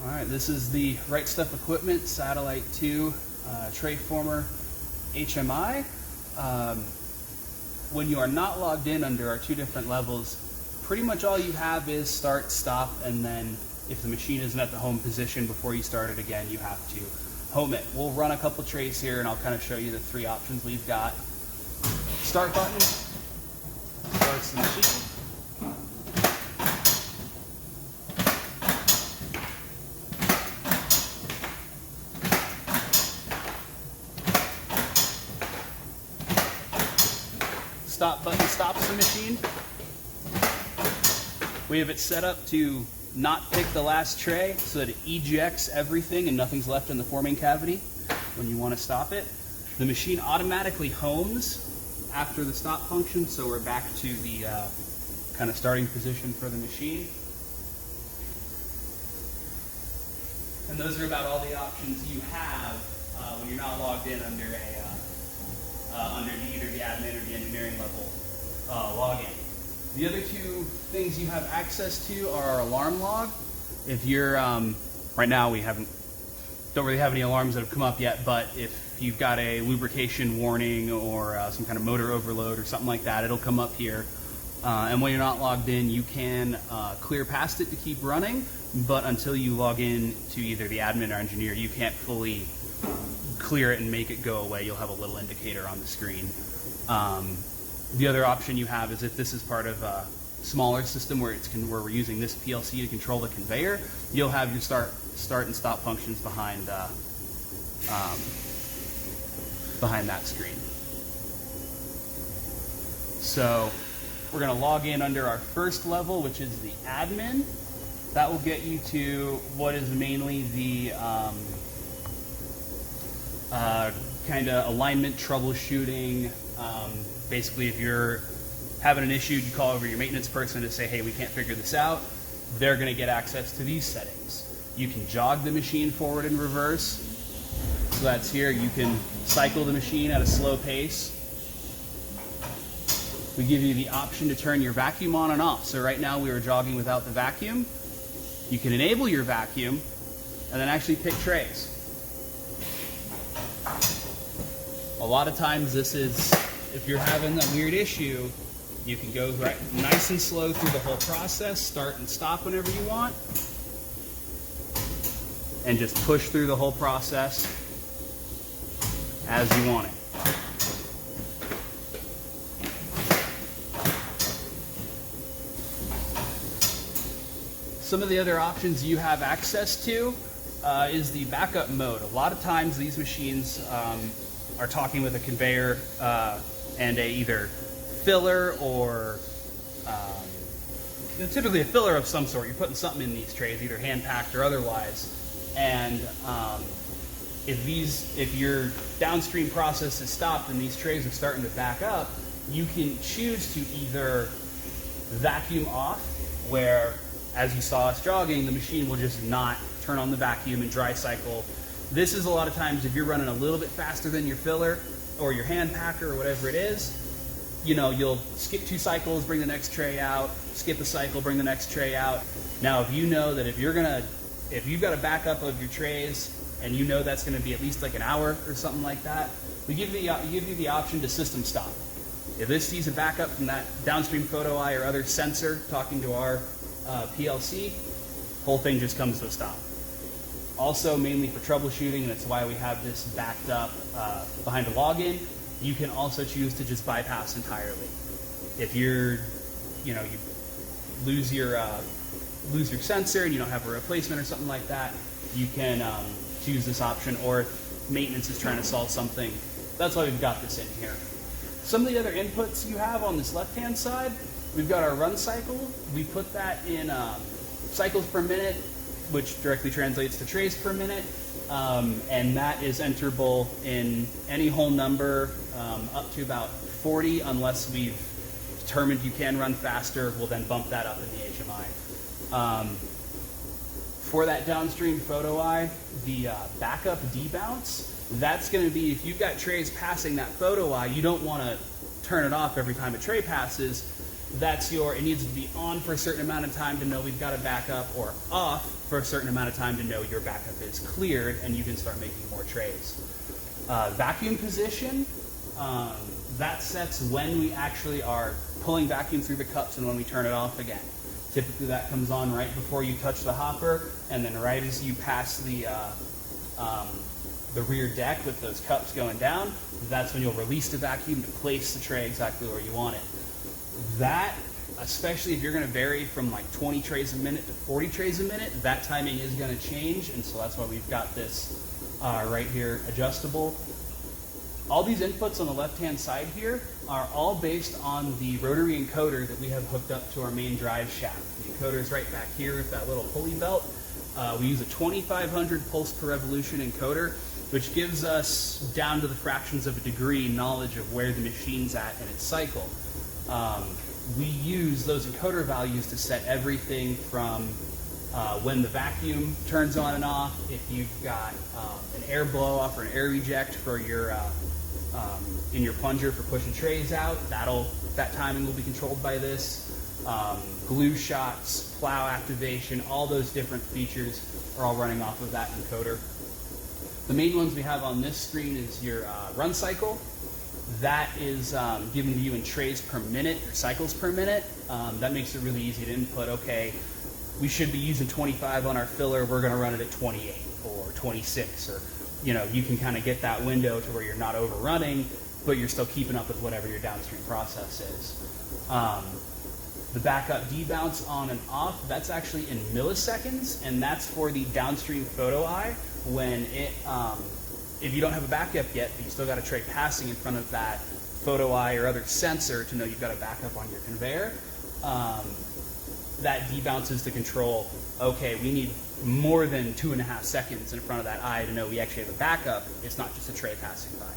All right, this is the Right Stuff Equipment Satellite 2 Tray Former HMI. When you are not logged in under our two different levels, pretty much all you have is start, stop, and then if the machine isn't at the home position before you start it again, you have to home it. We'll run a couple trays here and I'll kind of show you the three options we've got. Start button starts the machine. Stop button stops the machine. We have it set up to not pick the last tray so that it ejects everything and nothing's left in the forming cavity when you want to stop it. The machine automatically homes after the stop function, so we're back to the kind of starting position for the machine. And those are about all the options you have when you're not logged in under either the admin or the engineering level login. The other two things you have access to are our alarm log. If you're right now we don't really have any alarms that have come up yet, but if you've got a lubrication warning or some kind of motor overload or something like that, it'll come up here. And when you're not logged in, you can clear past it to keep running, but until you log in to either the admin or engineer, you can't fully clear it and make it go away. You'll have a little indicator on the screen. The other option you have is if this is part of a smaller system where we're using this PLC to control the conveyor, you'll have your start and stop functions behind that screen. So we're going to log in under our first level, which is the admin. That will get you to what is mainly the kind of alignment troubleshooting. Basically, if you're having an issue, you call over your maintenance person to say, hey, we can't figure this out. They're going to get access to these settings. You can jog the machine forward and reverse. So that's here. You can cycle the machine at a slow pace. We give you the option to turn your vacuum on and off. So right now we are jogging without the vacuum. You can enable your vacuum and then actually pick trays. A lot of times this is, if you're having a weird issue, you can go right nice and slow through the whole process, start and stop whenever you want, and just push through the whole process as you want it. Some of the other options you have access to is the backup mode. A lot of times these machines are talking with a conveyor and either filler or typically a filler of some sort. You're putting something in these trays, either hand packed or otherwise. And if your downstream process is stopped and these trays are starting to back up, you can choose to either vacuum off, where as you saw us jogging, the machine will just not turn on the vacuum and dry cycle. This is a lot of times if you're running a little bit faster than your filler or your hand packer or whatever it is, you'll skip 2 cycles, bring the next tray out, skip a cycle, bring the next tray out. Now, if you know that if you've got a backup of your trays and you know that's going to be at least like an hour or something like that, we give you the option to system stop. If this sees a backup from that downstream photo eye or other sensor talking to our PLC, whole thing just comes to a stop. Also, mainly for troubleshooting, and that's why we have this backed up behind a login. You can also choose to just bypass entirely. If you lose your sensor and you don't have a replacement or something like that, you can choose this option. Or if maintenance is trying to solve something, that's why we've got this in here. Some of the other inputs you have on this left-hand side, we've got our run cycle. We put that in cycles per minute, which directly translates to trays per minute, and that is enterable in any whole number up to about 40, unless we've determined you can run faster. We'll then bump that up in the HMI. For that downstream photo eye, the backup debounce, that's going to be if you've got trays passing that photo eye, you don't want to turn it off every time a tray passes. it needs to be on for a certain amount of time to know we've got a backup, or off for a certain amount of time to know your backup is cleared and you can start making more trays. Vacuum position, that sets when we actually are pulling vacuum through the cups and when we turn it off again. Typically that comes on right before you touch the hopper, and then right as you pass the rear deck with those cups going down, that's when you'll release the vacuum to place the tray exactly where you want it. That, especially if you're going to vary from like 20 trays a minute to 40 trays a minute, that timing is going to change, and so that's why we've got this right here adjustable. All these inputs on the left-hand side here are all based on the rotary encoder that we have hooked up to our main drive shaft. The encoder is right back here with that little pulley belt. We use a 2500 pulse per revolution encoder, which gives us, down to the fractions of a degree, knowledge of where the machine's at in its cycle. We use those encoder values to set everything from when the vacuum turns on and off, if you've got an air blow off or an air reject for your in your plunger for pushing trays out, that timing will be controlled by this. Glue shots, plow activation, all those different features are all running off of that encoder. The main ones we have on this screen is your run cycle. That is given to you in trays per minute or cycles per minute. That makes it really easy to input. Okay, we should be using 25 on our filler, we're going to run it at 28 or 26, or you can kind of get that window to where you're not overrunning, but you're still keeping up with whatever your downstream process is. The backup debounce on and off, that's actually in milliseconds, and that's for the downstream photo eye when it, if you don't have a backup yet, but you still got a tray passing in front of that photo eye or other sensor to know you've got a backup on your conveyor. That debounces to control, okay, we need more than 2.5 seconds in front of that eye to know we actually have a backup. It's not just a tray passing by.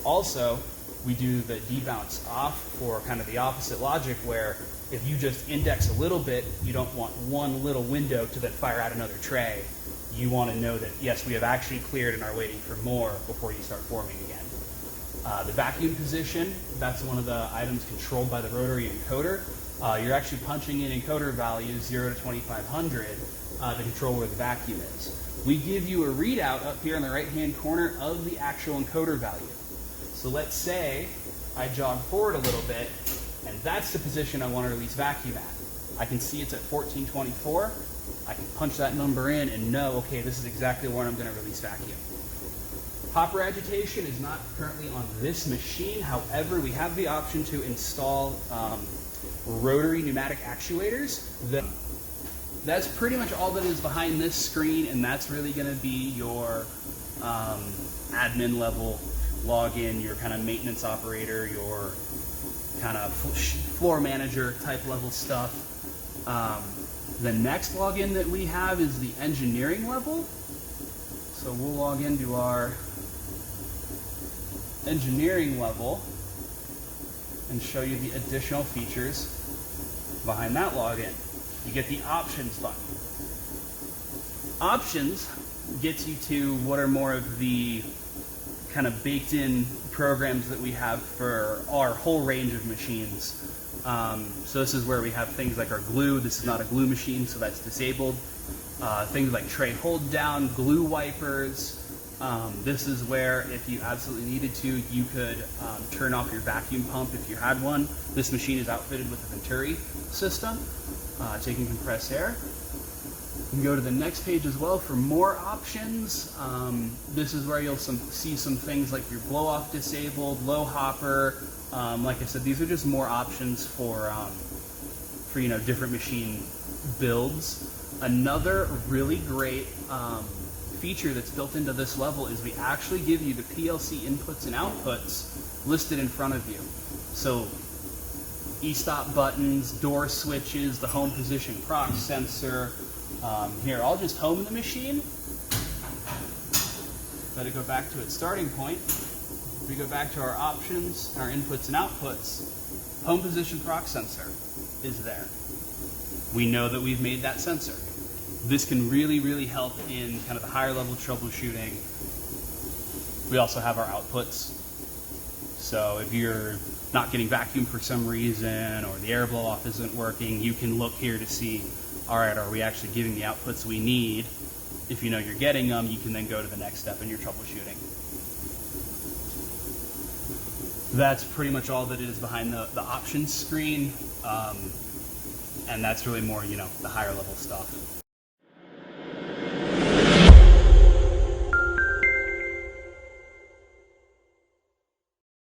Also, we do the debounce off for kind of the opposite logic, where if you just index a little bit, you don't want one little window to then fire out another tray. You want to know that, yes, we have actually cleared and are waiting for more before you start forming again. The vacuum position, that's one of the items controlled by the rotary encoder. You're actually punching in encoder values 0 to 2500 to control where the vacuum is. We give you a readout up here in the right-hand corner of the actual encoder value. So let's say I jog forward a little bit, and that's the position I want to release vacuum at. I can see it's at 1424. I can punch that number in and know, okay, this is exactly where I'm going to release vacuum. Hopper agitation is not currently on this machine. However, we have the option to install rotary pneumatic actuators. That's pretty much all that is behind this screen, and that's really going to be your admin level login, your kind of maintenance operator, your kind of floor manager type level stuff. The next login that we have is the engineering level. So we'll log into our engineering level and show you the additional features behind that login. You get the options button. Options gets you to what are more of the kind of baked in programs that we have for our whole range of machines. So this is where we have things like our glue. This is not a glue machine, so that's disabled. Things like tray hold down, glue wipers. This is where, if you absolutely needed to, you could turn off your vacuum pump if you had one. This machine is outfitted with a Venturi system, taking compressed air. You can go to the next page as well for more options. This is where you'll see some things like your blow-off disabled, low hopper. Like I said, these are just more options for different machine builds. Another really great feature that's built into this level is we actually give you the PLC inputs and outputs listed in front of you. So e-stop buttons, door switches, the home position proc sensor. Here, I'll just home the machine. Let it go back to its starting point. We go back to our options, our inputs and outputs. Home position proc sensor is there. We know that we've made that sensor. This can really, really help in kind of the higher level troubleshooting. We also have our outputs. So if you're not getting vacuum for some reason, or the air blow off isn't working, you can look here to see, all right, are we actually getting the outputs we need? If you know you're getting them, you can then go to the next step in your troubleshooting. That's pretty much all that is behind the options screen. And that's really more, the higher level stuff.